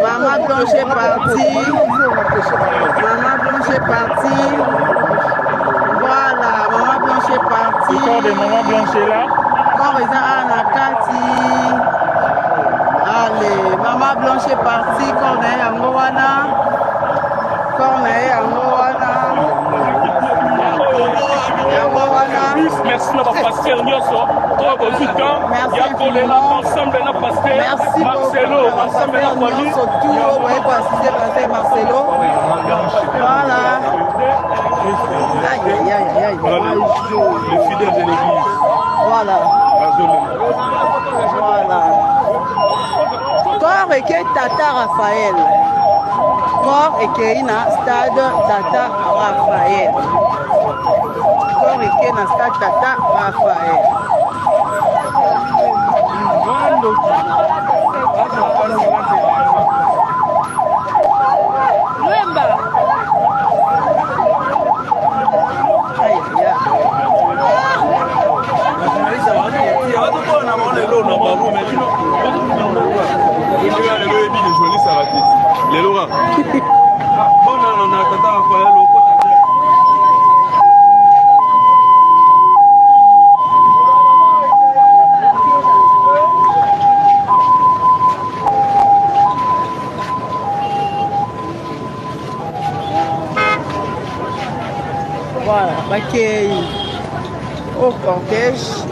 Maman Blanche est partie. Maman Blanche est partie. Voilà, Maman Blanche est partie. Le corps de Maman Blanche est là. Corps est à Nakati. Allez, Maman Blanche est partie. Corps est à Ngowana. Corps est à Ngowana. Merci à pasteur Nyoso. Merci Marcelo, Marcelo. Voilà. Aïe, aïe, aïe, aïe. Les fidèles de l'église. Voilà. Voilà. Corps et Tata Raphaël. Corps et Keina stade Tata Raphaël. Corps et Keina stade Tata Raphaël. Voilà, baquet au cortège.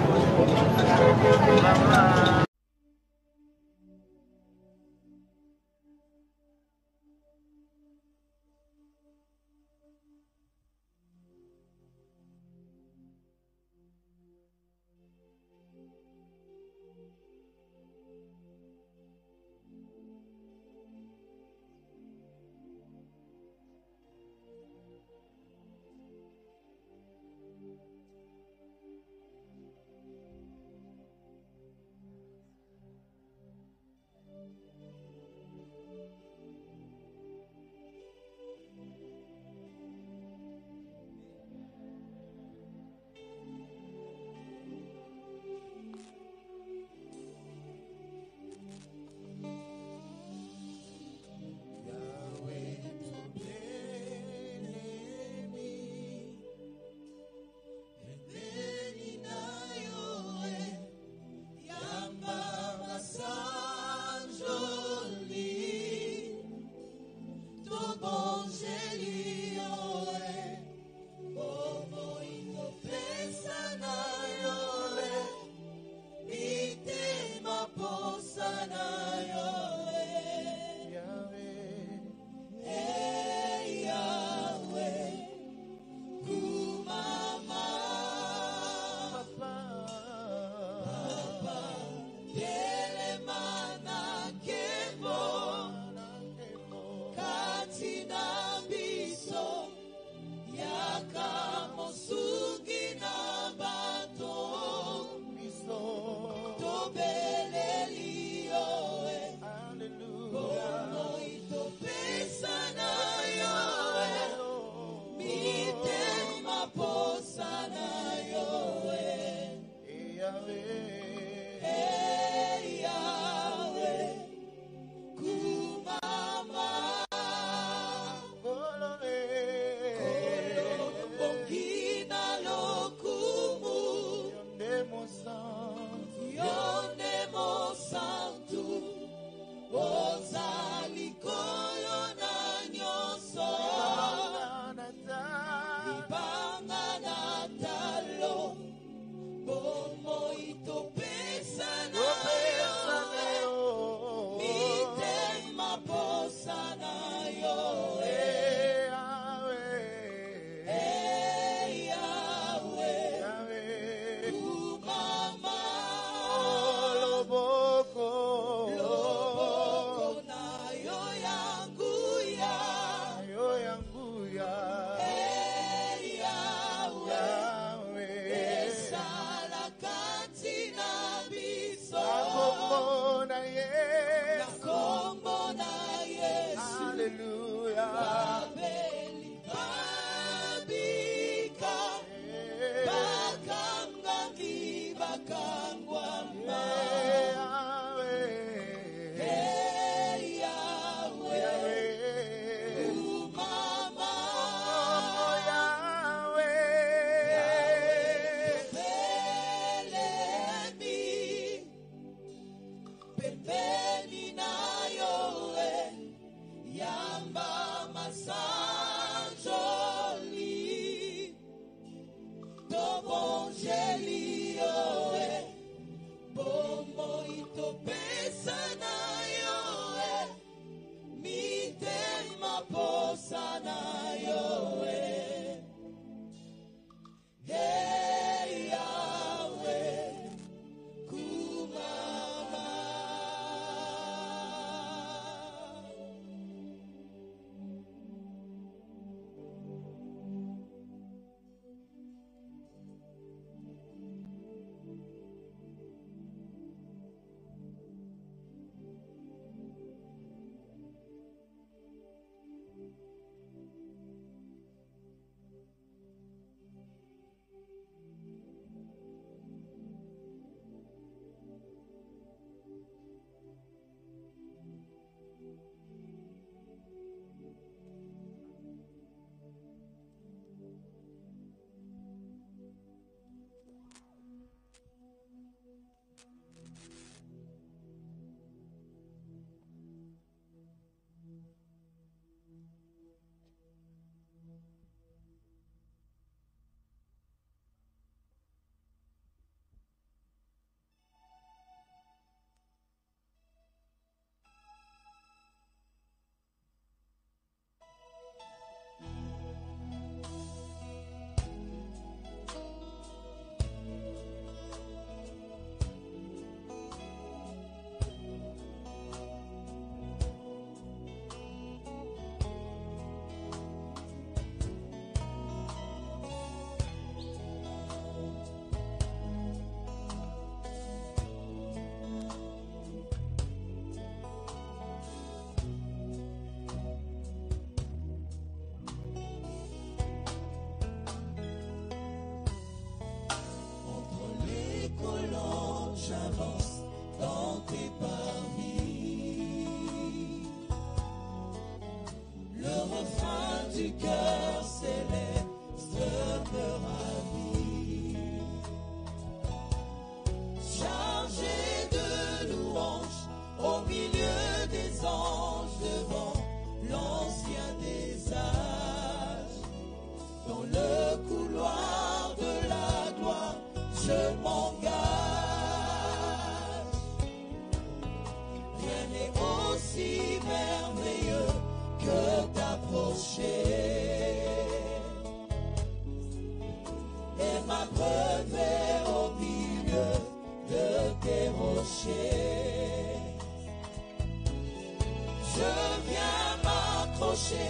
Je viens m'accrocher,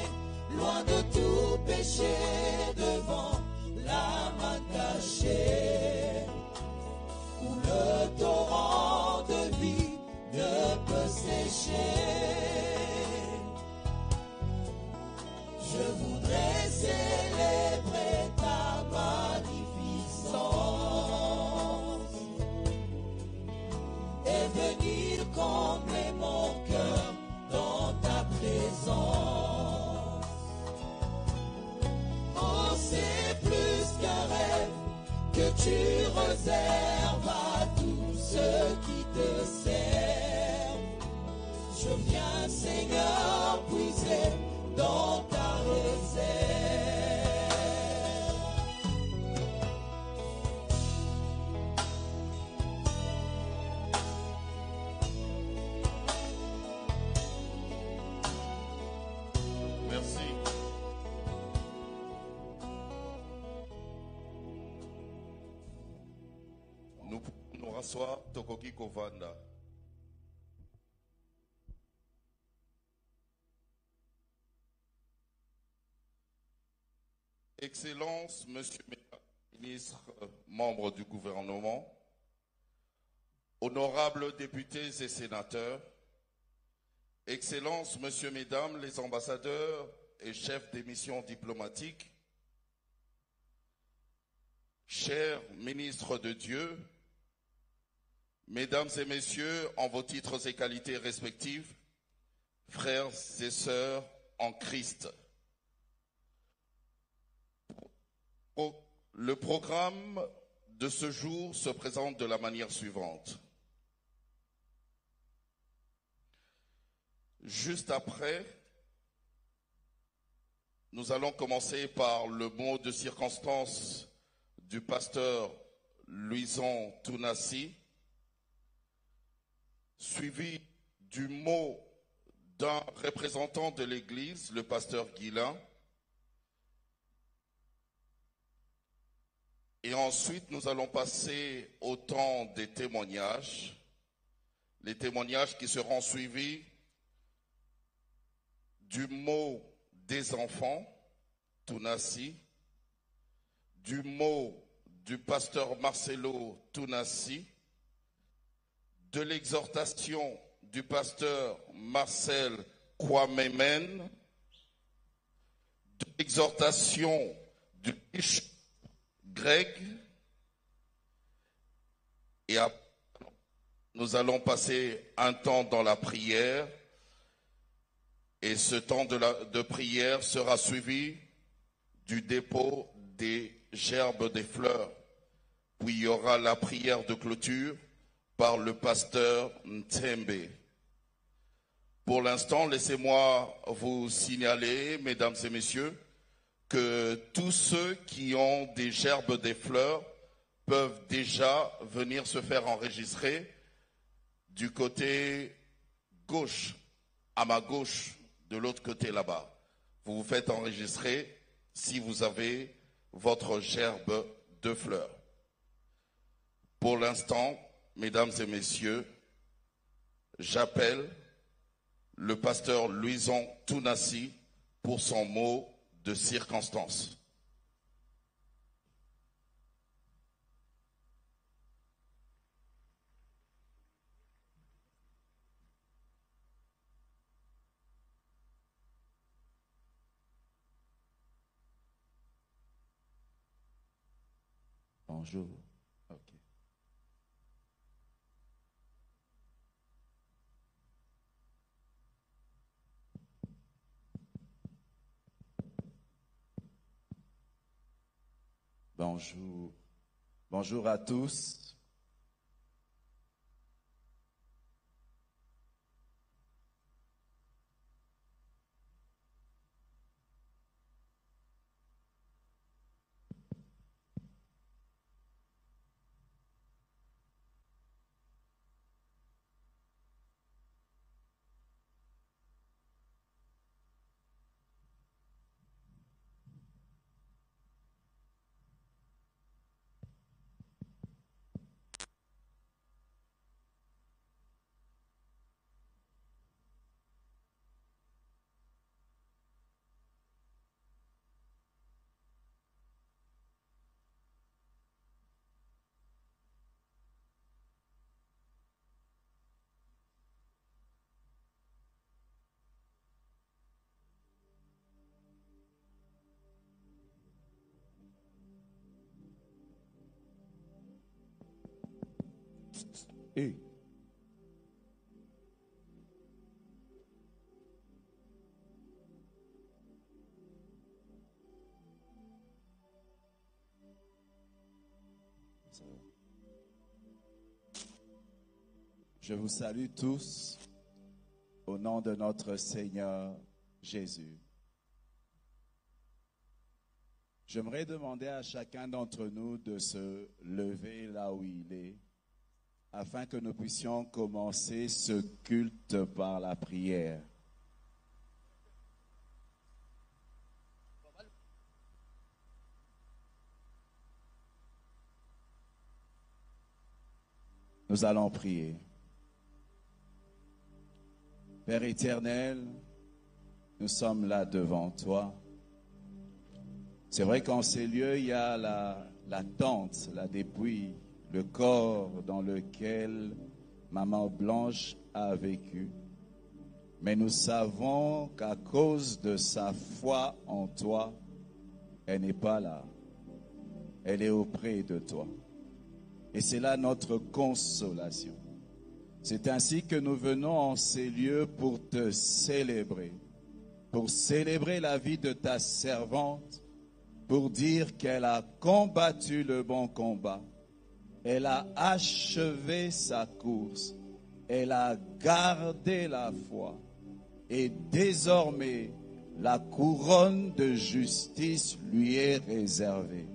loin de tout péché, devant la main cachée, où le torrent de vie ne peut sécher. Je voudrais célébrer ta magnificence et venir combler mon cœur dans ta présence. Oh, c'est plus qu'un rêve que tu réserves à tous ceux qui te servent. Je viens, Seigneur, puiser dans ta réserve. Merci. Nous nous rasseoir Tokoki Kovanda. Excellences, Monsieur le ministre, membre du gouvernement, honorables députés et sénateurs, Excellences, Monsieur, Mesdames, les ambassadeurs et chefs des missions diplomatiques, chers ministres de Dieu, Mesdames et Messieurs, en vos titres et qualités respectifs, frères et sœurs en Christ. Le programme de ce jour se présente de la manière suivante. Juste après, nous allons commencer par le mot de circonstance du pasteur Louison Tounassi, suivi du mot d'un représentant de l'Église, le pasteur Guilain. Et ensuite, nous allons passer au temps des témoignages, les témoignages qui seront suivis du mot des enfants, Tounassi, du mot du pasteur Marcelo Tounassi, de l'exhortation du pasteur Marcel Kouamemen, de l'exhortation du bishop Greg, et après, nous allons passer un temps dans la prière, et ce temps de prière sera suivi du dépôt des gerbes des fleurs, puis il y aura la prière de clôture par le pasteur Ntembe. Pour l'instant, laissez-moi vous signaler, mesdames et messieurs, que tous ceux qui ont des gerbes des fleurs peuvent déjà venir se faire enregistrer du côté gauche, à ma gauche, de l'autre côté là-bas. Vous vous faites enregistrer si vous avez votre gerbe de fleurs. Pour l'instant, mesdames et messieurs, j'appelle le pasteur Louison Tounassi pour son mot de circonstance. Bonjour. Ok. Bonjour. Bonjour à tous. Et je vous salue tous au nom de notre Seigneur Jésus. J'aimerais demander à chacun d'entre nous de se lever là où il est, afin que nous puissions commencer ce culte par la prière. Nous allons prier. Père éternel, nous sommes là devant toi. C'est vrai qu'en ces lieux, il y a la tente, la dépouille, le corps dans lequel Maman Blanche a vécu. Mais nous savons qu'à cause de sa foi en toi, elle n'est pas là. Elle est auprès de toi. Et c'est là notre consolation. C'est ainsi que nous venons en ces lieux pour te célébrer, pour célébrer la vie de ta servante, pour dire qu'elle a combattu le bon combat, elle a achevé sa course, elle a gardé la foi, et désormais la couronne de justice lui est réservée,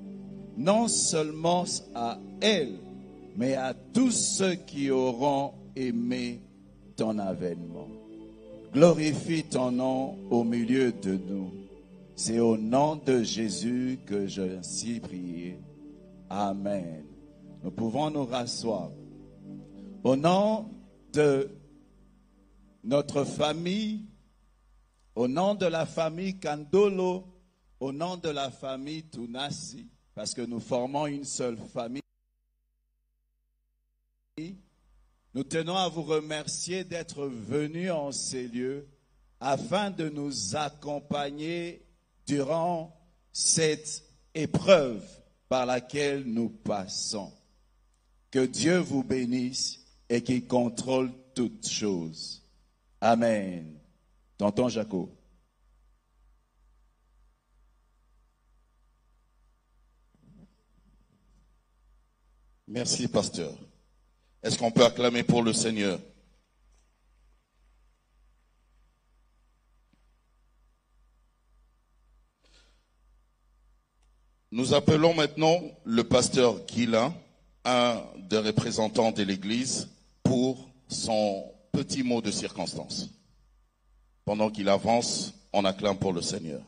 non seulement à elle, mais à tous ceux qui auront aimé ton avènement. Glorifie ton nom au milieu de nous. C'est au nom de Jésus que je ainsi prie. Amen. Nous pouvons nous rasseoir. Au nom de notre famille, au nom de la famille Kandolo, au nom de la famille Tunasi, parce que nous formons une seule famille, nous tenons à vous remercier d'être venus en ces lieux afin de nous accompagner durant cette épreuve par laquelle nous passons. Que Dieu vous bénisse et qu'il contrôle toutes choses. Amen. Tonton Jaco. Merci, pasteur. Est-ce qu'on peut acclamer pour le Seigneur? Nous appelons maintenant le pasteur Guilain, un des représentants de l'Église, pour son petit mot de circonstance. Pendant qu'il avance, on acclame pour le Seigneur.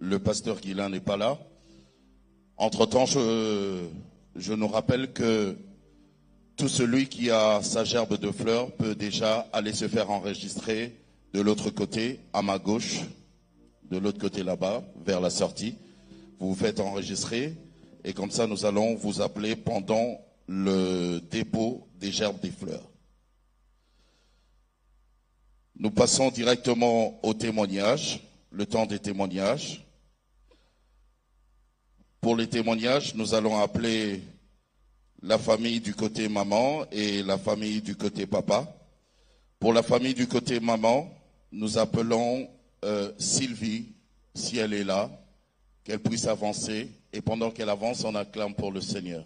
Le pasteur Guilain n'est pas là. Entre-temps, je nous rappelle que tout celui qui a sa gerbe de fleurs peut déjà aller se faire enregistrer de l'autre côté, à ma gauche, de l'autre côté là-bas, vers la sortie. Vous vous faites enregistrer et comme ça, nous allons vous appeler pendant le dépôt des gerbes des fleurs. Nous passons directement au témoignage, le temps des témoignages. Pour les témoignages, nous allons appeler la famille du côté maman et la famille du côté papa. Pour la famille du côté maman, nous appelons Sylvie, si elle est là, qu'elle puisse avancer. Et pendant qu'elle avance, on acclame pour le Seigneur.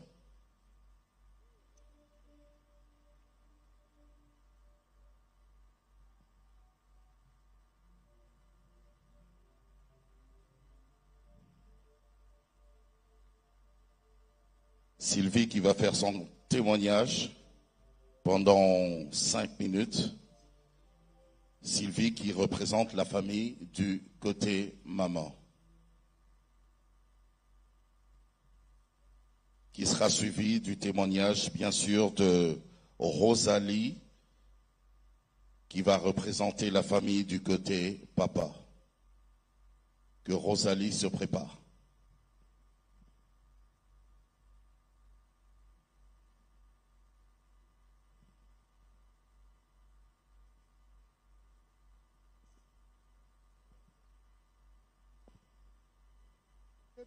Sylvie qui va faire son témoignage pendant 5 minutes. Sylvie qui représente la famille du côté maman. Qui sera suivi du témoignage, bien sûr, de Rosalie, qui va représenter la famille du côté papa. Que Rosalie se prépare.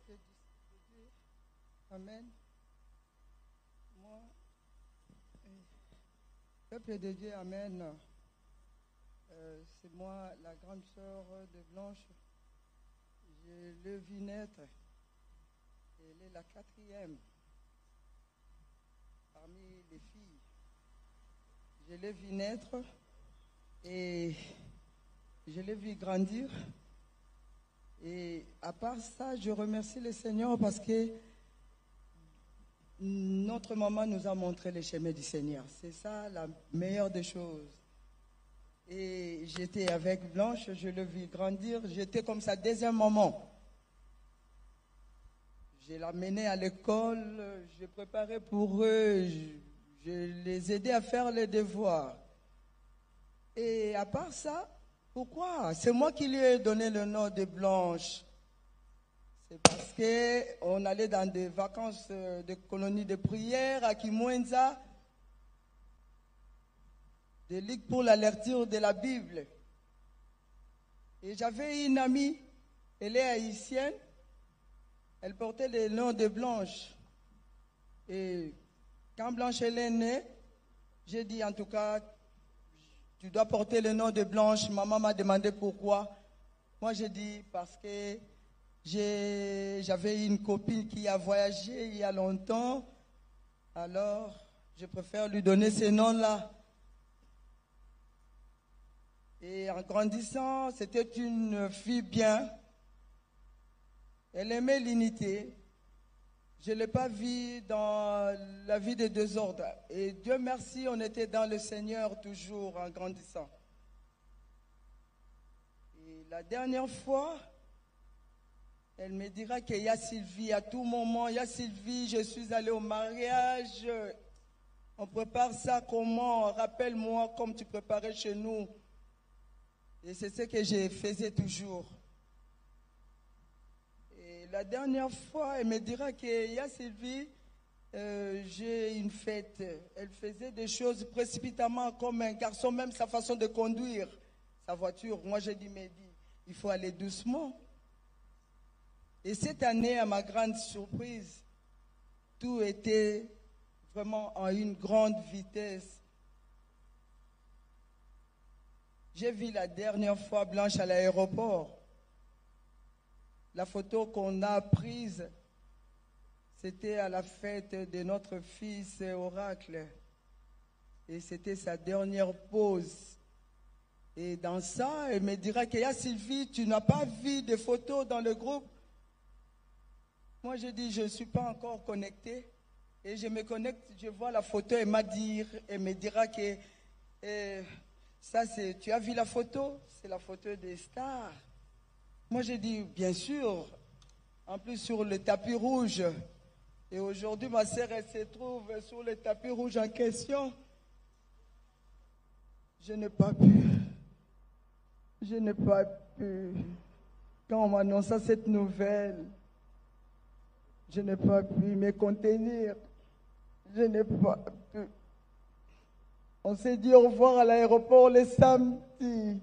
peuple de Dieu. Amen. Moi, peuple de Dieu, amen. C'est moi, la grande sœur de Blanche. Je l'ai vu naître. Elle est la 4e parmi les filles. Je l'ai vu naître et je l'ai vu grandir. Et à part ça, je remercie le Seigneur parce que notre maman nous a montré les chemins du Seigneur. C'est ça la meilleure des choses. Et j'étais avec Blanche, je l'ai vu grandir. J'étais comme sa deuxième maman. Je l'amenais à l'école, je préparais pour eux, je les aidais à faire les devoirs. Et à part ça, pourquoi? C'est moi qui lui ai donné le nom de Blanche. C'est parce qu'on allait dans des vacances de colonies de prière à Kimwenza, des ligues pour la lecture de la Bible. Et j'avais une amie, elle est haïtienne, elle portait le nom de Blanche. Et quand Blanche elle est née, j'ai dit en tout cas, tu dois porter le nom de Blanche. Maman m'a demandé pourquoi. Moi j'ai dit parce que j'avais une copine qui a voyagé il y a longtemps. Alors je préfère lui donner ce nom-là. Et en grandissant, c'était une fille bien. Elle aimait l'unité. Je ne l'ai pas vue dans la vie des désordres. Et Dieu merci, on était dans le Seigneur toujours en grandissant. Et la dernière fois, elle me dira qu'il y a Sylvie à tout moment. Il y a Sylvie, je suis allée au mariage. On prépare ça comment? Rappelle-moi comme tu préparais chez nous. Et c'est ce que je faisais toujours. Et la dernière fois, elle me dira qu'il y a Sylvie, j'ai une fête. Elle faisait des choses précipitamment comme un garçon, même sa façon de conduire sa voiture. Moi, j'ai dit, mais il faut aller doucement. Et cette année, à ma grande surprise, tout était vraiment en une grande vitesse. J'ai vu la dernière fois Blanche à l'aéroport. La photo qu'on a prise, c'était à la fête de notre fils Oracle. Et c'était sa dernière pause. Et dans ça, elle me dira qu'il y a Sylvie, tu n'as pas vu de photos dans le groupe? Moi, je dis, je ne suis pas encore connecté. Et je me connecte, je vois la photo, elle me dira que... ça, tu as vu la photo? C'est la photo des stars. Moi, j'ai dit, bien sûr, en plus sur le tapis rouge. Et aujourd'hui, ma sœur, elle se trouve sur le tapis rouge en question. Je n'ai pas pu. Je n'ai pas pu. Quand on m'annonça cette nouvelle, je n'ai pas pu me contenir. Je n'ai pas pu. On s'est dit au revoir à l'aéroport le samedi.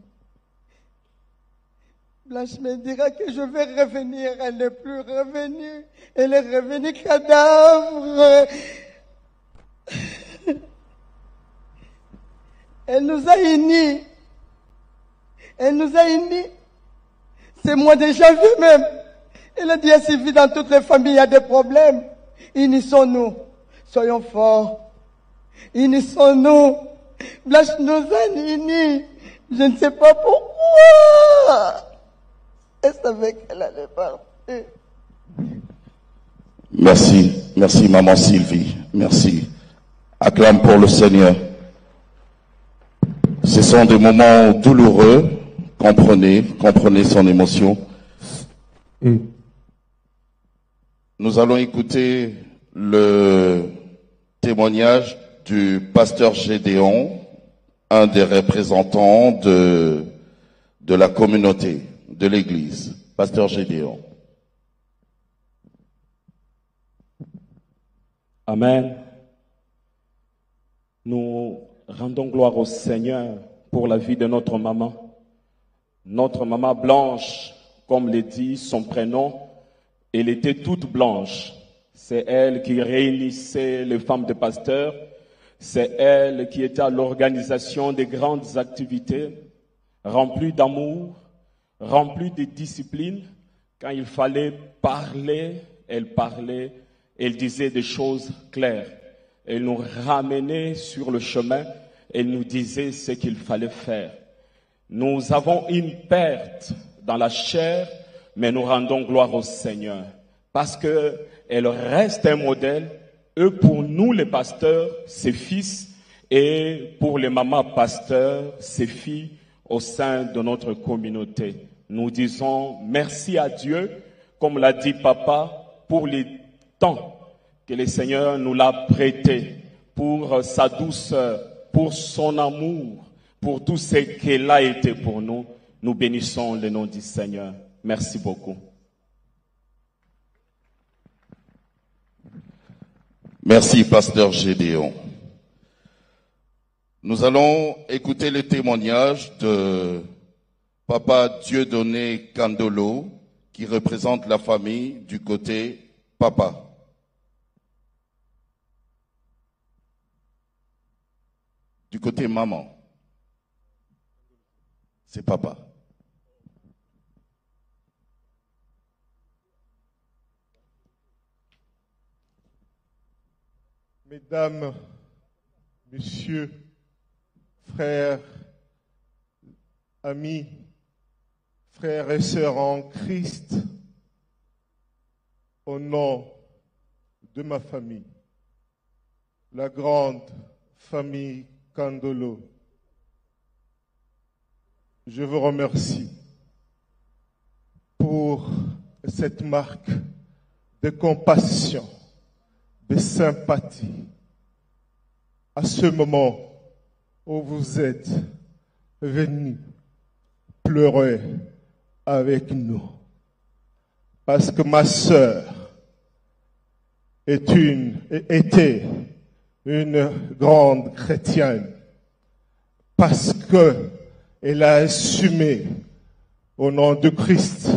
Blanche me dira que je vais revenir. Elle n'est plus revenue. Elle est revenue cadavre. Elle nous a unis. Elle nous a unis. C'est mois de janvier même. Elle a dit à Sylvie, dans toutes les familles, il y a des problèmes. Unissons-nous. Soyons forts. Unissons-nous. Blanche nous a unis. Je ne sais pas pourquoi. Elle savait qu'elle allait partir. Merci. Merci, maman Sylvie. Merci. Acclame pour le Seigneur. Ce sont des moments douloureux. Comprenez son émotion. Nous allons écouter le témoignage du pasteur Gédéon, un des représentants de la communauté, de l'église. Pasteur Gédéon. Amen. Nous rendons gloire au Seigneur pour la vie de notre maman. Notre maman Blanche, comme le dit son prénom, Elle était toute blanche. C'est elle qui réunissait les femmes de pasteurs. C'est elle qui était à l'organisation des grandes activités, remplie d'amour, remplie de discipline. Quand il fallait parler, elle disait des choses claires. Elle nous ramenait sur le chemin, elle nous disait ce qu'il fallait faire. Nous avons une perte dans la chair, mais nous rendons gloire au Seigneur. Parce que elle reste un modèle, et pour nous les pasteurs, ses fils, et pour les mamans pasteurs, ses filles au sein de notre communauté. Nous disons merci à Dieu, comme l'a dit Papa, pour les temps que le Seigneur nous l'a prêté, pour sa douceur, pour son amour, pour tout ce qu'elle a été pour nous. Nous bénissons le nom du Seigneur. Merci beaucoup. Merci, Pasteur Gédéon. Nous allons écouter le témoignage de Papa Dieudonné Kandolo, qui représente la famille du côté Papa. Du côté maman, c'est Papa. Mesdames, Messieurs, frères, amis, frères et sœurs en Christ, au nom de ma famille, la grande famille Kandolo, je vous remercie pour cette marque de compassion, de sympathie, à ce moment où vous êtes venus pleurer avec nous. Parce que ma sœur était une grande chrétienne. Parce que elle a assumé au nom de Christ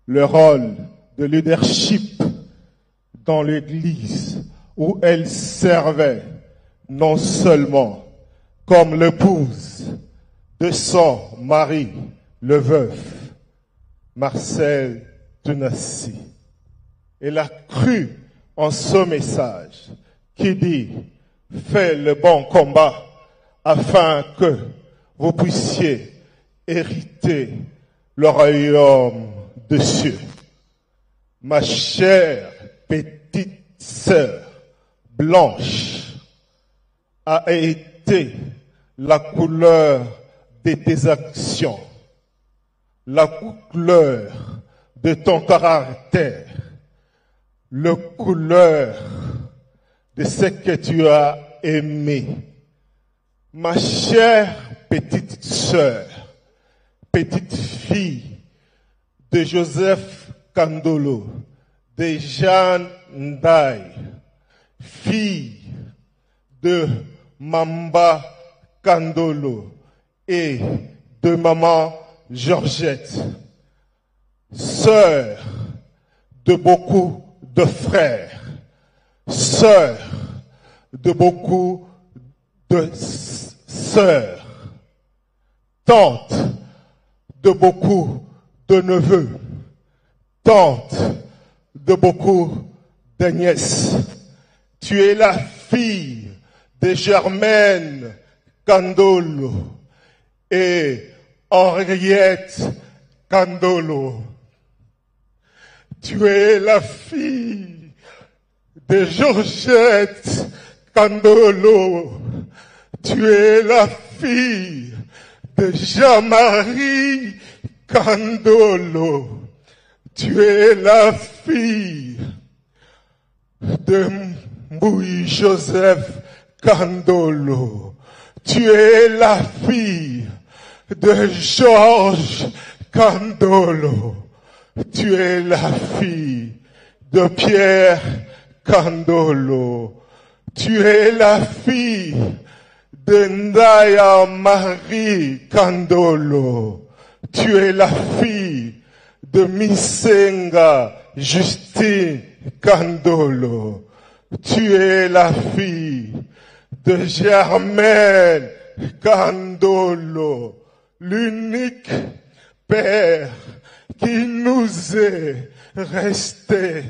le rôle de leadership dans l'église où elle servait non seulement comme l'épouse de son mari, le veuf, Marcel Tunassi. Elle a cru en ce message qui dit « Fais le bon combat afin que vous puissiez hériter le royaume de Dieu. » Ma chère petite sœur blanche a été la couleur de tes actions, la couleur de ton caractère, la couleur de ce que tu as aimé. Ma chère petite sœur, petite fille de Joseph Kandolo, de Jeanne Ndaye, fille de Mamba Kandolo et de maman Georgette, sœur de beaucoup de frères, sœur de beaucoup de sœurs, tante de beaucoup de neveux, tante de beaucoup de nièces. Tu es la fille de Germaine Kandolo et Henriette Kandolo. Tu es la fille de Georgette Kandolo. Tu es la fille de Jean-Marie Kandolo. Tu es la fille de Mbouy Joseph Kandolo. Tu es la fille de Georges Kandolo. Tu es la fille de Pierre Kandolo. Tu es la fille de Ndaya Marie Kandolo. Tu es la fille de Misenga Justine Kandolo. Tu es la fille de Germaine Kandolo, l'unique père qui nous est resté.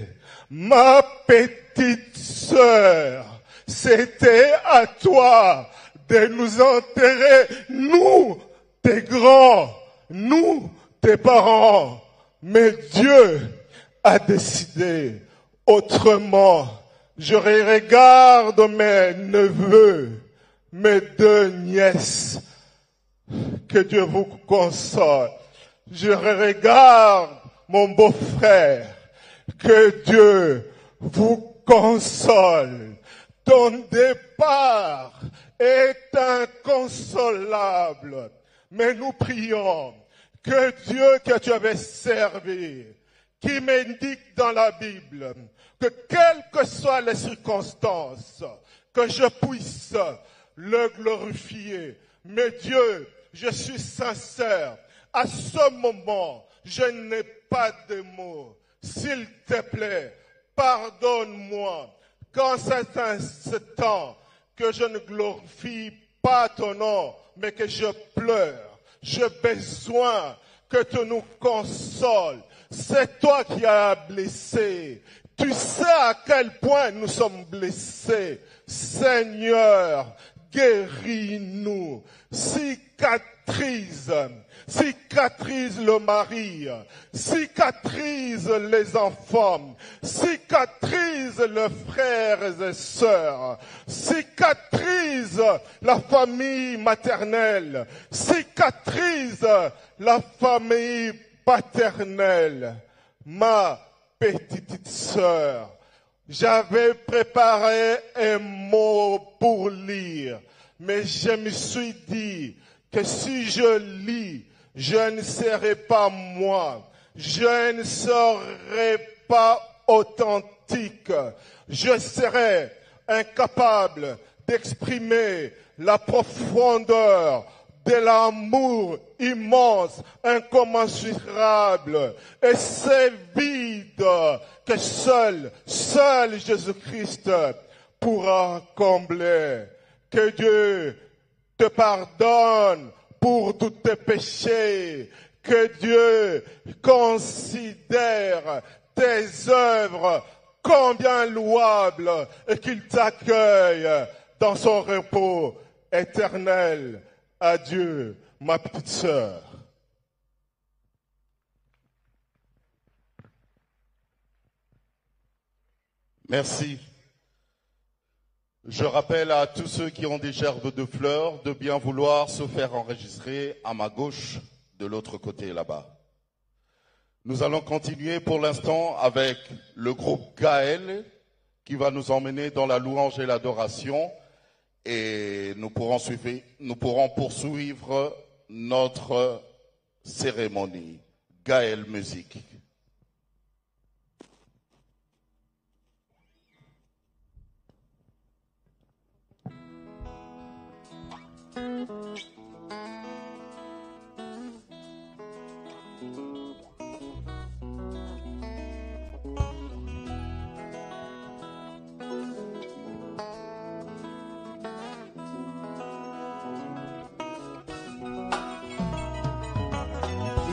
Ma petite sœur, c'était à toi de nous enterrer, nous, tes grands, nous, tes parents. Mais Dieu a décidé autrement. Je regarde mes neveux, mes 2 nièces. Que Dieu vous console. Je regarde mon beau-frère. Que Dieu vous console. Ton départ est inconsolable. Mais nous prions que Dieu que tu avais servi, qui m'indique dans la Bible, que quelles que soient les circonstances, que je puisse le glorifier. Mais Dieu, je suis sincère. À ce moment, je n'ai pas de mots. S'il te plaît, pardonne-moi. Quand c'est un temps que je ne glorifie pas ton nom, mais que je pleure, j'ai besoin que tu nous consoles. C'est toi qui as blessé. Tu sais à quel point nous sommes blessés. Seigneur, guéris-nous. Cicatrise le mari, cicatrise les enfants, cicatrise les frères et sœurs, cicatrise la famille maternelle, cicatrise la famille paternelle. Ma petite sœur, j'avais préparé un mot pour lire, mais je me suis dit que si je lis, je ne serai pas moi, je ne serai pas authentique, je serai incapable d'exprimer la profondeur de l'amour immense, incommensurable, et c'est vide que seul Jésus-Christ pourra combler. Que Dieu te pardonne pour tous tes péchés. Que Dieu considère tes œuvres combien louables et qu'il t'accueille dans son repos éternel. Adieu, ma petite sœur. Merci. Je rappelle à tous ceux qui ont des gerbes de fleurs de bien vouloir se faire enregistrer à ma gauche, de l'autre côté là-bas. Nous allons continuer pour l'instant avec le groupe Gaël qui va nous emmener dans la louange et l'adoration et nous pourrons poursuivre notre cérémonie. Gaël Musique.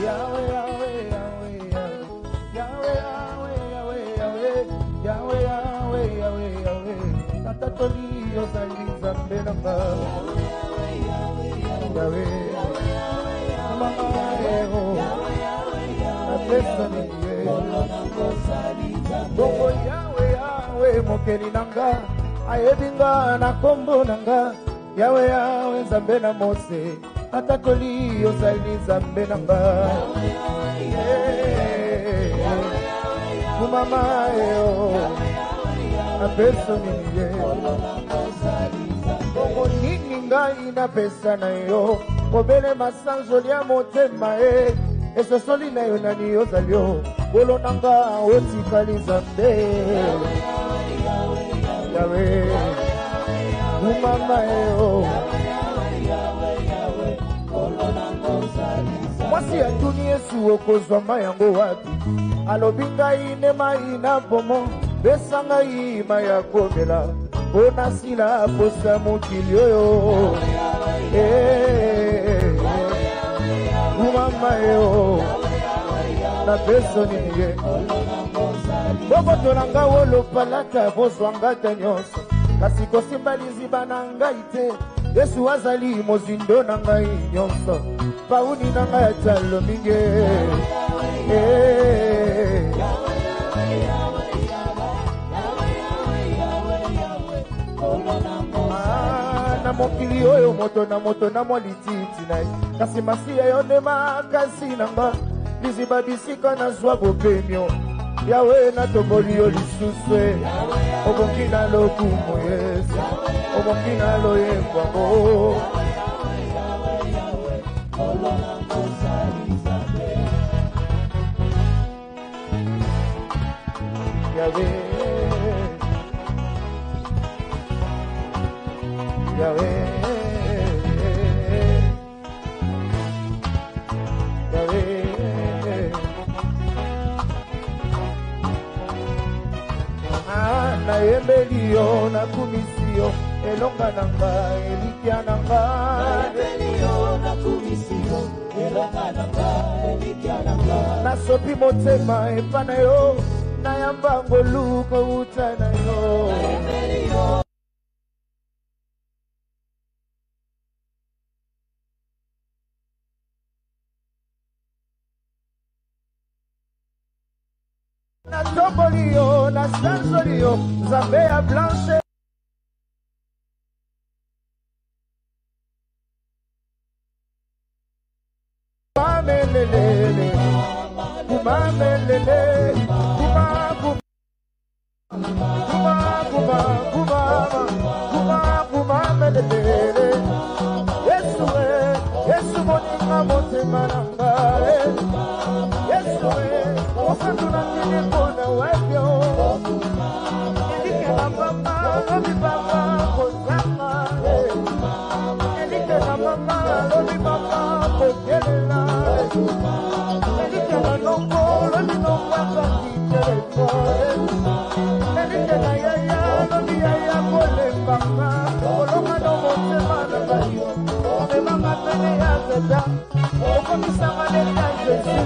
Yahweh, Yahweh, Yahweh, Yahweh, Yahweh, Yahweh, Yahweh, Yahweh, Yahweh, Yahweh, Tata Toli, Yosali, Zambe, Namba, Yahweh, Mama, Bongo Yahweh, Yahweh, Mokeni Nanga, Ayebinga, Nakombo Nanga, Yahweh, Yahweh, Zambe, Namose, Tata Toli, Yosali, Zambe, Namba, Mama, Abesoni, Bongo Ninga, Ina Pesana, yo, Mobele Masanjo, Motema, Ese soli na yo nani yo salio Bolo nanga oti kali zambe Yahweh Umama yo Mwasi masi atuni Yesu okozwa mayango wapi alobi ngai ne mai na bomo pesa ngai mai ya komela mpona sila posa mokili oyo kumama yo na peso nini ye bokotolanga wolopalata bozwangata nyonso kasi kosimba liziba na ngai te Yesu azali mozindo na ngai nyonso pauni na ngai atalo mingi na mokili oyo moto na mwa lititi na ye kasi masiya yo nde makasi na nga liziba bisika nazwa bopemio yawe natoboli yo lisusu obongi na lokumu Yesu obongi na loyembwango Yahweh, Yahweh, Yahweh. Na yembeli yo na kumisi yo elonga na ngai elikia na ngai nasopi motema epa na yo nayamba ngoluka uta na yo na toboli yo na sansoli yo Nzambe ya blanche kumamelelele kumamelele kumamelelele Yesu moninga motema na ngai Yesu osantu na kini mpona webyo elike na mama lobi baba kozanga elike na mama lobi baba kokelela elike na nongo lobi nongo akaki telefone elike na yaya lobi yaya kolembanga kolonga no motema na ngai omemanga pene ya zeta okomisanga leli ya Jesu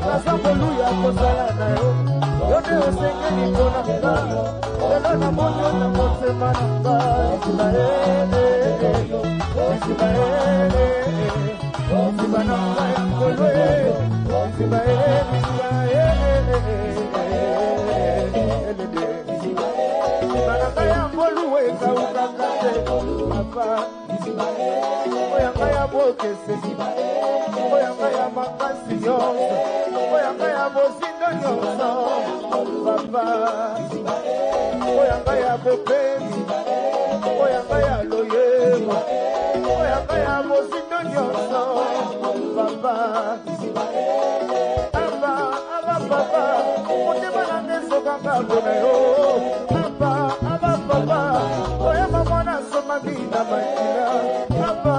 naza koluya kozala na yo yo nde osengeli mpona nga lelo na mono na motema na nga Ismaele Ismaele Isima na nga ya kolwe Ismaele Isima na nga ya koluwe kaukaka te papa oyanga ya bokese oyanga ya makasi nyonso oyanga ya bozindo nyonso papa oyanga ya bopesi oyanga ya loyebo oyanga ya bozindo nyonso papa papa motema nanga ezokanga mpona yo papa oyamba mwana soma bina makila papa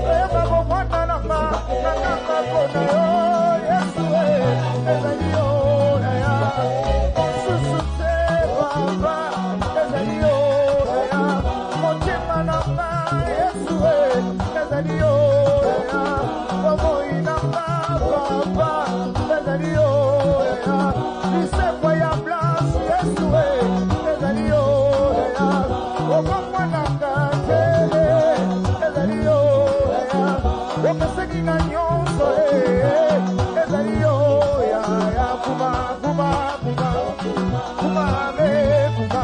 oyamba bomwana nanga nakanga mpona yo Yesu ezali yo yaya susu te papa ezali yo yaya motema nanga Yesu ezali yo yaya bomoi nanga papa ezali yo yaya lisekwa ya blanche Yesu ezali yo yaya okomwanaka tele ezali yo yaya okeseki na nyonso ezali yo yaya kuma me kuma me kuma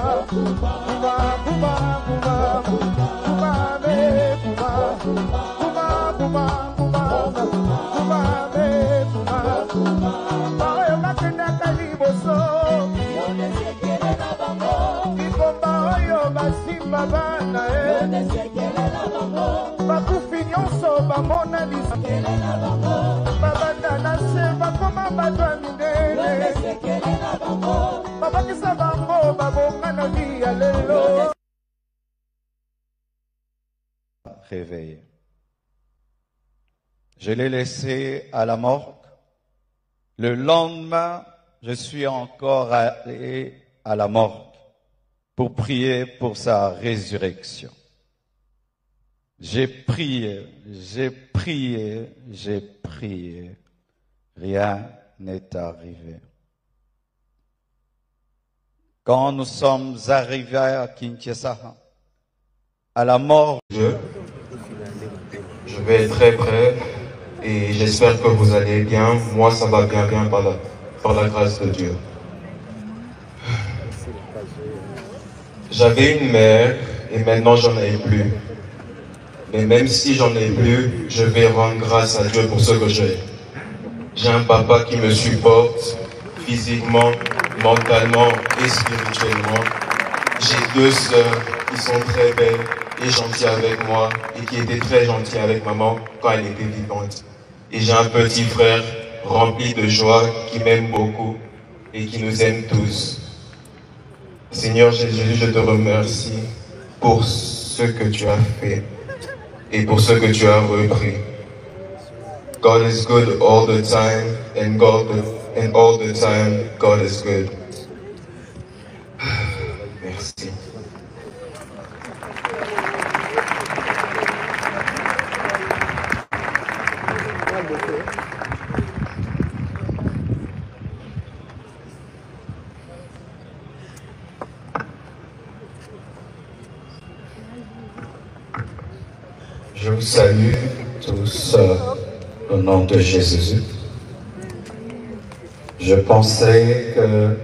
oyo bakendaka liboso likomba oyo basimba bana bakufi nyonso bamona babanda na se bakoma bato ya minene babakisa bango babonga na vi ya lelo. Réveil. Je l'ai laissé à la morgue. Le lendemain, je suis encore allé à la morgue pour prier pour sa résurrection. J'ai prié, j'ai prié, j'ai prié. Rien n'est arrivé. Quand nous sommes arrivés à Kinshasa, à la mort, je vais être très bref et j'espère que vous allez bien. Moi, ça va bien par la grâce de Dieu. J'avais une mère et maintenant j'en ai plus. Mais même si j'en ai plus, je vais rendre grâce à Dieu pour ce que j'ai. J'ai un papa qui me supporte physiquement, mentalement et spirituellement. J'ai 2 sœurs qui sont très belles et gentilles avec moi et qui étaient très gentilles avec maman quand elle était vivante. Et j'ai un petit frère rempli de joie qui m'aime beaucoup et qui nous aime tous. Seigneur Jésus, je te remercie pour ce que tu as fait et pour ce que tu as repris. God is good all the time, and all the time, God is good. Merci. je vous salue tous au nom de Jésus. Je pensais que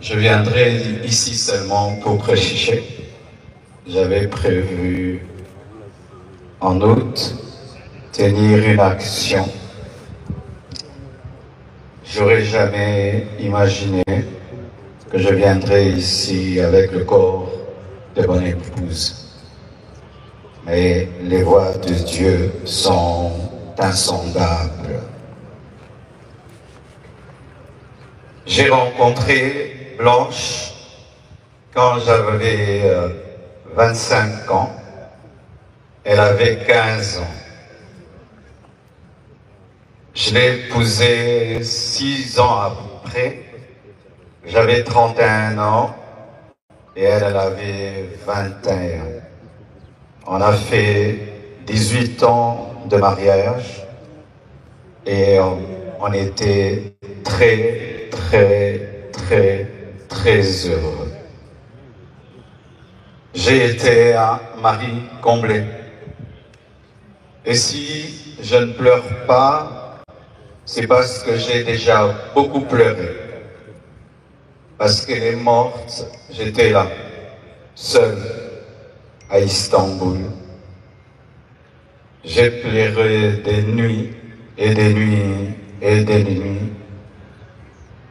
je viendrais ici seulement pour prêcher. J'avais prévu en août tenir une action. J'aurais jamais imaginé que je viendrais ici avec le corps de mon épouse. Mais les voies de Dieu sont insondables. J'ai rencontré Blanche quand j'avais 25 ans. Elle avait 15 ans. Je l'ai épousée 6 ans après. J'avais 31 ans et elle avait 21. On a fait 18 ans de mariage et on était très, très, très, très heureux. J'ai été un mari comblé. Et si je ne pleure pas, c'est parce que j'ai déjà beaucoup pleuré. Parce qu'elle est morte, j'étais là, seul, à Istanbul. J'ai pleuré des nuits et des nuits et des nuits.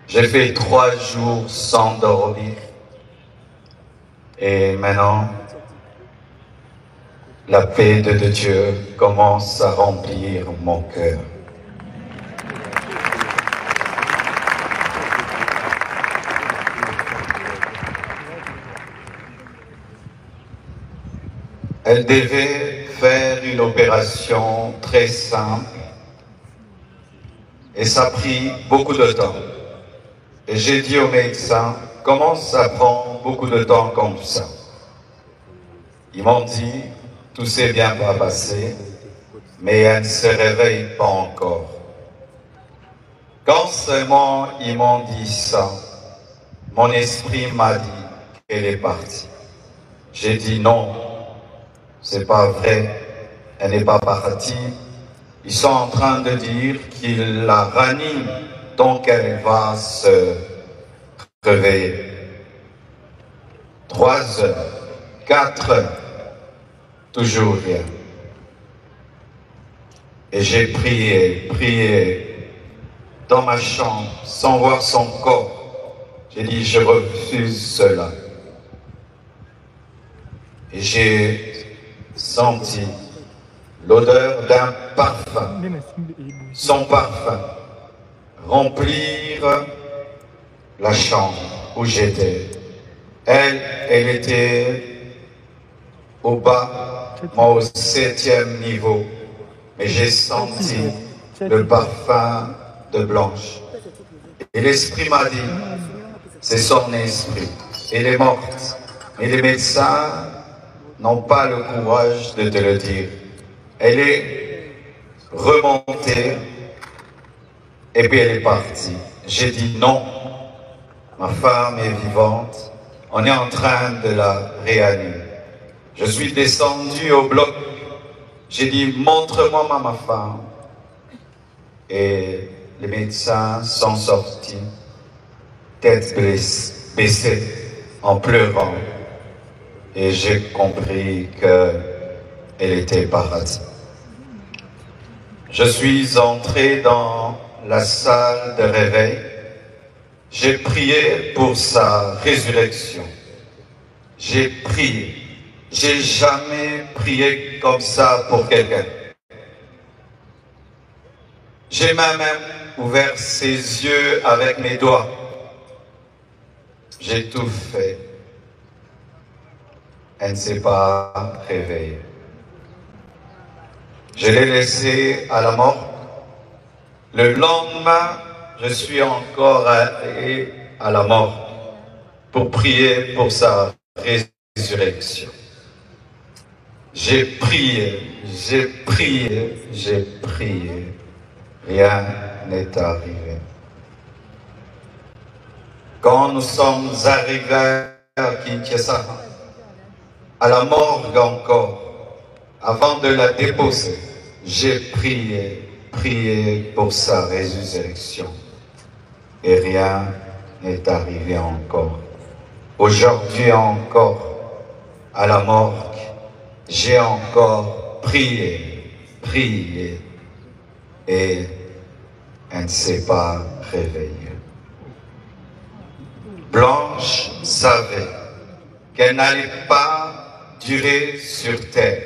J'ai fait 3 jours sans dormir. Et maintenant, la paix de Dieu commence à remplir mon cœur. Elle devait faire une opération très simple et ça a pris beaucoup de temps. Et j'ai dit au médecin, comment ça prend beaucoup de temps comme ça? Ils m'ont dit, tout s'est bien passé, mais elle ne se réveille pas encore. Quand seulement ils m'ont dit ça, mon esprit m'a dit qu'elle est partie. J'ai dit non. C'est pas vrai, elle n'est pas partie. Ils sont en train de dire qu'ils la raniment, donc elle va se réveiller. 3 heures, 4 heures, toujours rien. Et j'ai prié dans ma chambre, sans voir son corps. J'ai dit, je refuse cela. Et j'ai senti l'odeur d'un parfum, son parfum, remplir la chambre où j'étais. Elle était au bas, moi au 7e niveau. mais j'ai senti le parfum de Blanche. Et l'esprit m'a dit, c'est son esprit. Elle est morte. Et les médecins n'ont pas le courage de te le dire. Elle est remontée et puis elle est partie. J'ai dit non, ma femme est vivante, on est en train de la réanimer. Je suis descendu au bloc, j'ai dit montre-moi ma femme. Et les médecins sont sortis, tête baissée, en pleurant. Et j'ai compris qu'elle était partie. Je suis entré dans la salle de réveil. J'ai prié pour sa résurrection. J'ai prié. J'ai jamais prié comme ça pour quelqu'un. J'ai même ouvert ses yeux avec mes doigts. J'ai tout fait. Elle ne s'est pas réveillée. Je l'ai laissée à la mort. Le lendemain, je suis encore allé à la mort pour prier pour sa résurrection. J'ai prié, j'ai prié, j'ai prié. Rien n'est arrivé. Quand nous sommes arrivés à Kinshasa, à la morgue encore, avant de la déposer, j'ai prié, prié pour sa résurrection. Et rien n'est arrivé encore. Aujourd'hui encore, à la morgue, j'ai encore prié, prié, et elle ne s'est pas réveillée. Blanche savait qu'elle n'allait pas durer sur terre.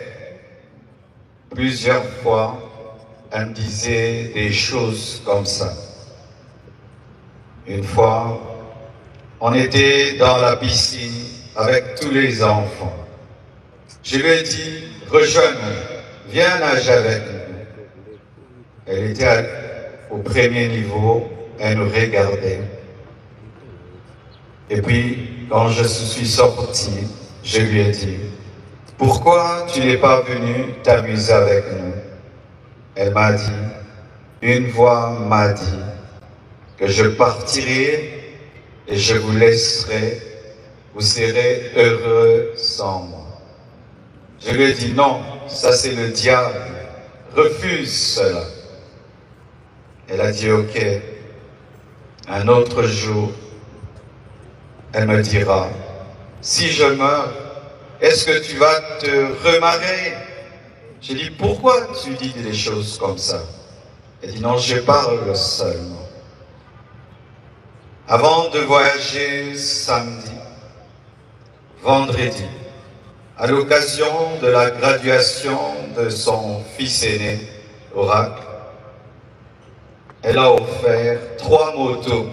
Plusieurs fois, elle me disait des choses comme ça. Une fois, on était dans la piscine avec tous les enfants. Je lui ai dit, rejoins-nous, viens nager avec nous. Elle était au premier niveau, elle nous regardait. Et puis, quand je suis sorti, je lui ai dit, pourquoi tu n'es pas venu t'amuser avec nous? Elle m'a dit, une voix m'a dit que je partirai et je vous laisserai, vous serez heureux sans moi. Je lui ai dit, non, ça c'est le diable, refuse cela. Elle a dit, ok, un autre jour, elle me dira, si je meurs, est-ce que tu vas te remarier? J'ai dit, pourquoi tu dis des choses comme ça? Elle dit, non, je parle seulement. Avant de voyager samedi, vendredi, à l'occasion de la graduation de son fils aîné, Oracle, elle a offert 3 motos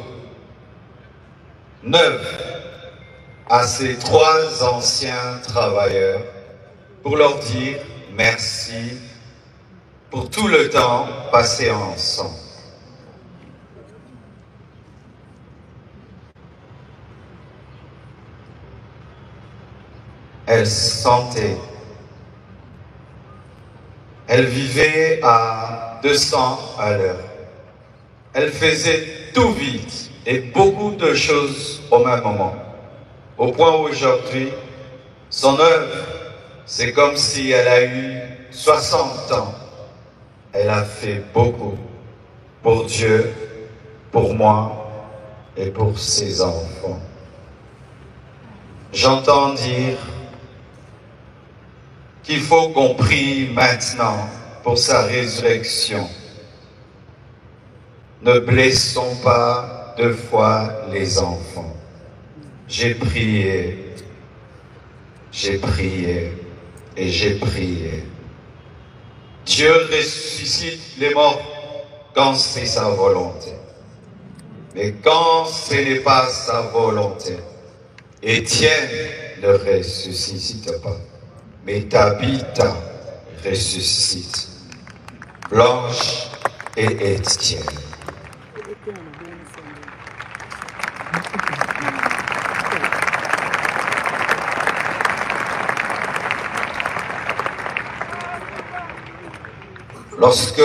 neuves à ses 3 anciens travailleurs pour leur dire merci pour tout le temps passé ensemble. Elle sentait, elle vivait à 200 à l'heure. Elle faisait tout vite et beaucoup de choses au même moment. Au point où aujourd'hui, son œuvre, c'est comme si elle a eu 60 ans. Elle a fait beaucoup pour Dieu, pour moi et pour ses enfants. J'entends dire qu'il faut qu'on prie maintenant pour sa résurrection. Ne blessons pas 2 fois les enfants. J'ai prié et j'ai prié. Dieu ressuscite les morts quand c'est sa volonté. Mais quand ce n'est pas sa volonté, Étienne ne ressuscite pas. Mais Tabitha ressuscite. Blanche et Étienne. Lorsque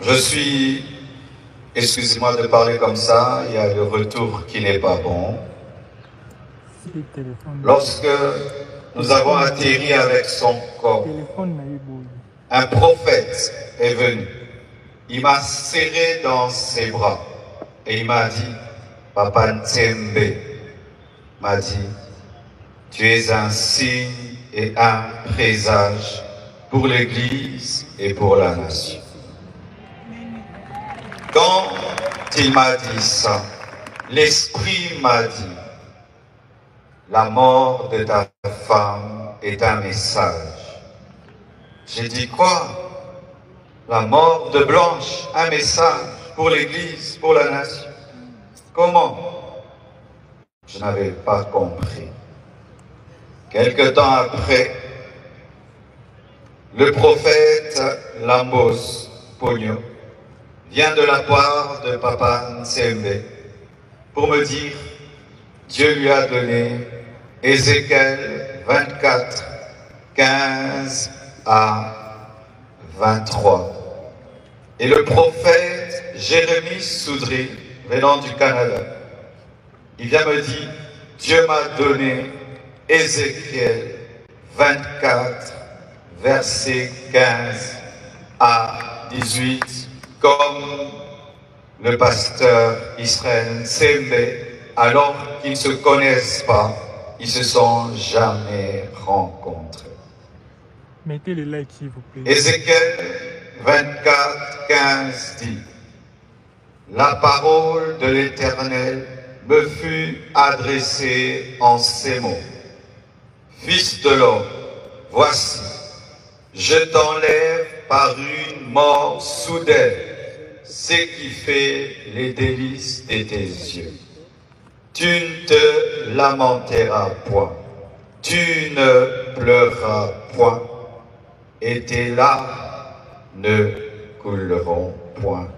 je suis, excusez-moi de parler comme ça, il y a le retour qui n'est pas bon. Lorsque nous avons atterri avec son corps, un prophète est venu. Il m'a serré dans ses bras et il m'a dit, Papa Ntsembe, m'a dit, tu es un signe et un présage pour l'Église et pour la nation. Quand il m'a dit ça, l'Esprit m'a dit, la mort de ta femme est un message. J'ai dit quoi? La mort de Blanche, un message pour l'Église, pour la nation. Comment? Je n'avais pas compris. Quelque temps après, le prophète Lambos Pogno vient de la part de Papa Ntsembe pour me dire Dieu lui a donné Ézéchiel 24, 15 à 23. Et le prophète Jérémie Soudry, venant du Canada, il vient me dire Dieu m'a donné Ézéchiel 24, versets 15 à 18, comme le pasteur Israël Ntsembe, alors qu'ils ne se connaissent pas, ils ne se sont jamais rencontrés. Mettez le like s'il vous plaît. Ézéchiel 24, 15 dit, la parole de l'Éternel me fut adressée en ces mots. Fils de l'homme, voici, je t'enlève par une mort soudaine, ce qui fait les délices de tes yeux. Tu ne te lamenteras point, tu ne pleureras point, et tes larmes ne couleront point.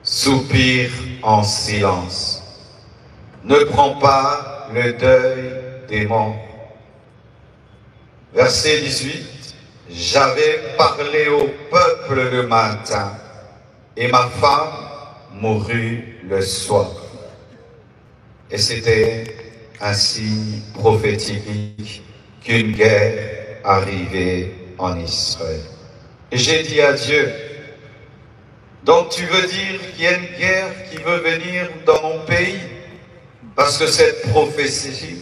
Soupire en silence, ne prends pas le deuil des morts. Verset 18, j'avais parlé au peuple le matin, et ma femme mourut le soir. Et c'était un signe prophétique qu'une guerre arrivait en Israël. Et j'ai dit à Dieu, donc tu veux dire qu'il y a une guerre qui veut venir dans mon pays? Parce que cette prophétie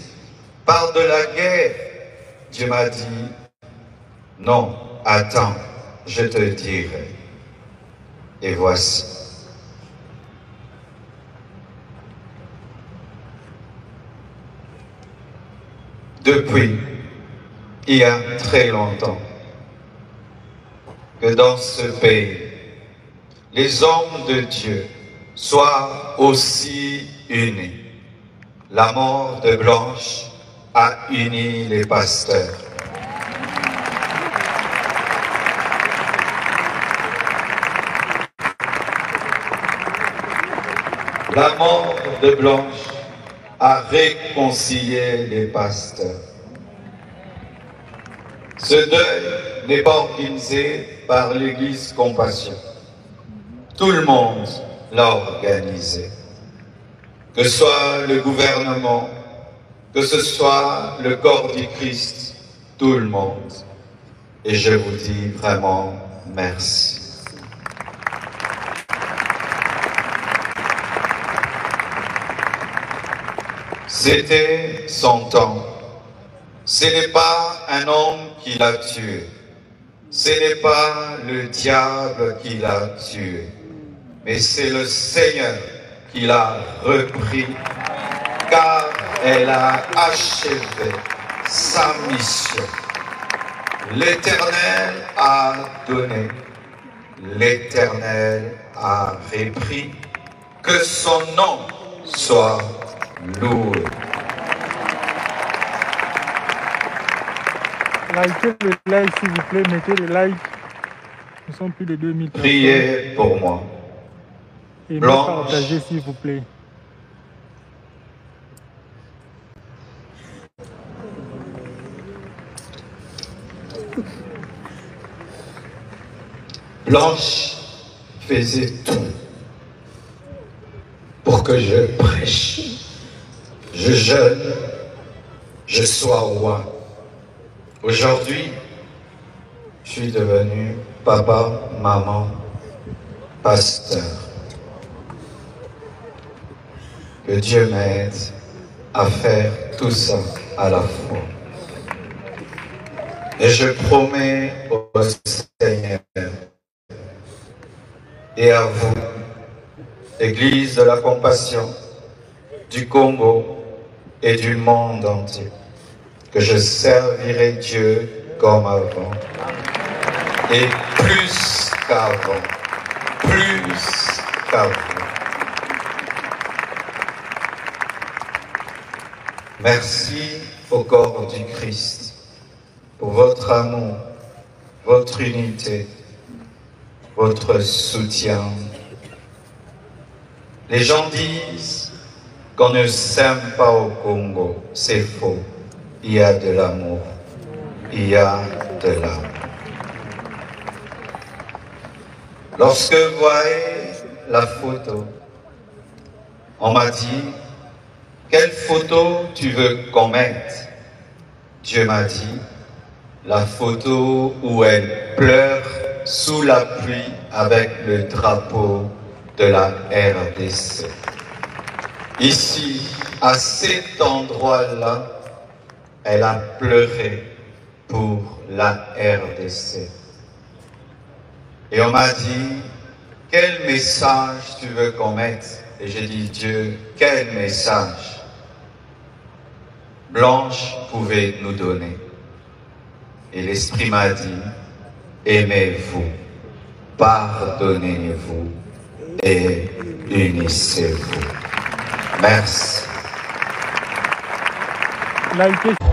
parle de la guerre. Dieu m'a dit, non, attends, je te dirai. Et voici. Depuis, il y a très longtemps, que dans ce pays, les hommes de Dieu soient aussi unis. La mort de Blanche a uni les pasteurs. La mort de Blanche a réconcilié les pasteurs. Ce deuil n'est pas organisé par l'Église Compassion. Tout le monde l'a organisé. Que ce soit le gouvernement, que ce soit le corps du Christ, tout le monde. Et je vous dis vraiment merci. C'était son temps. Ce n'est pas un homme qui l'a tué. Ce n'est pas le diable qui l'a tué. Mais c'est le Seigneur qui l'a repris, car elle a achevé sa mission. L'Éternel a donné, l'Éternel a repris, que son nom soit loué. Likez le like s'il vous plaît, mettez le like. Nous sommes plus de 2000 personnes. Priez pour moi. Et Blanche. partagez s'il vous plaît. Blanche faisait tout pour que je prêche, je jeûne, je sois roi. Aujourd'hui, je suis devenu papa, maman, pasteur. Que Dieu m'aide à faire tout ça à la fois. Et je promets au Seigneur et à vous, Église de la Compassion du Congo et du monde entier, que je servirai Dieu comme avant et plus qu'avant, plus qu'avant. Merci au corps du Christ pour votre amour, votre unité, votre soutien. Les gens disent qu'on ne s'aime pas au Congo. C'est faux. Il y a de l'amour. Il y a de l'amour. Lorsque vous voyez la photo, on m'a dit, quelle photo tu veux qu'on mette? Dieu m'a dit, la photo où elle pleure sous la pluie avec le drapeau de la RDC. Ici, à cet endroit-là, elle a pleuré pour la RDC. Et on m'a dit, quel message tu veux qu'on mette? Et j'ai dit, Dieu, quel message Blanche pouvait nous donner? Et l'Esprit m'a dit, aimez-vous, pardonnez-vous et unissez-vous. Merci. Likez.